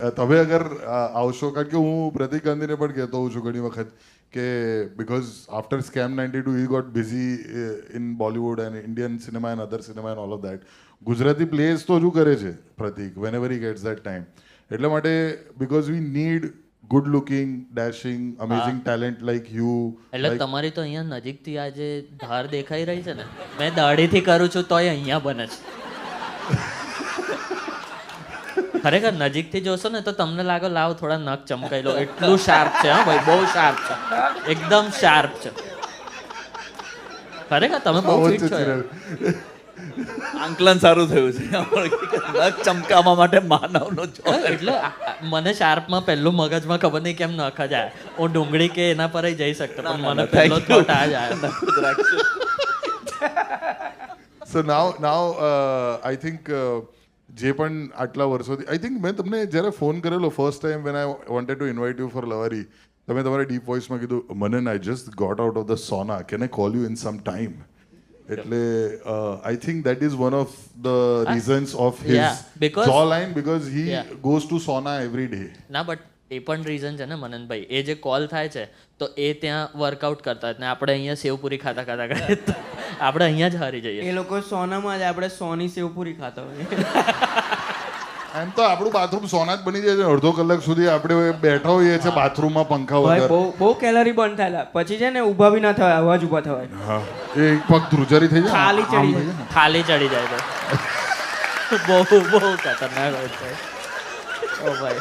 તમે અગર આવશો, કારણ કે હું પ્રતિક ગાંધીને પણ કહેતો હોઉં છું ઘણી વખત કે because after scam 92 he got busy in Bollywood and Indian cinema and other cinema and all of that. Gujarati place તો હજુ કરે છે Pratik whenever he gets that time. એટલા માટે because we need good looking, dashing, amazing talent like you. એટલે તમારી તો અહીંયા નજીકથી આ જે ધાર દેખાઈ રહી છે ને, મેં દાઢીથી કરું છું તોય અહીંયા બને છે. ખરેખર નજીકથી જોશો ને તો તમને લાગે લાવ થોડા નખ ચમકાઈ લો, એટલું શાર્પ છે. હા ભાઈ, બહુ શાર્પ છે, એકદમ શાર્પ છે. ખરેખર તમે બહુ ફિટ છો. આંકલન સારું થયું છે. નખ ચમકાવવા માટે માનવનો એટલે મને શાર્પમાં પહેલું મગજમાં ખબર નહીં કેમ નખ જ આવે. હું ડુંગળી કે એના પર જઈ શકતો, પણ મને પહેલો થોટ આ જ આવ્યો. સો નાવ આઈ થિંક જે પણ આટલા વર્ષોથી આઈ થિંક મેં તમને જ્યારે ફોન કરેલો first time when I wanted to invite you for Lavari, તમે તમારા ડીપ વોઇસમાં કીધું, Manan I just got out of the sauna, can I call you in some time. એટલે I think that is one of the reasons of his jawline, because he goes to sauna every day. ના, but એ પણ reason છે ને મનનભાઈ, એ જે call થાય છે તો એ ત્યાં વર્કઆઉટ કરતા ને આપણે અહીંયા સેવપુરી ખાતા ખાતા કરીએ તો આપણે અહીંયા જ હારી જઈએ. એ લોકો સોનામાં જ, આપણે સોની સેવપુરી ખાતા હોઈએ. એમ તો આપણું બાથરૂમ સોના જ બની જાય છે. અડધો કલાક સુધી આપણે બેઠા હોઈએ છીએ બાથરૂમમાં પંખા વગર. બહુ કેલરી બર્ન થયેલા પછી છે ને ઊભા બી ના થવાય, અવાજ ઊભા થવાય. હા, એ એક પગ ધ્રુજારી થઈ જાય, ખાલી ચડી જાય તો બહુ ખતરનાક હોય છે. ઓ ભાઈ.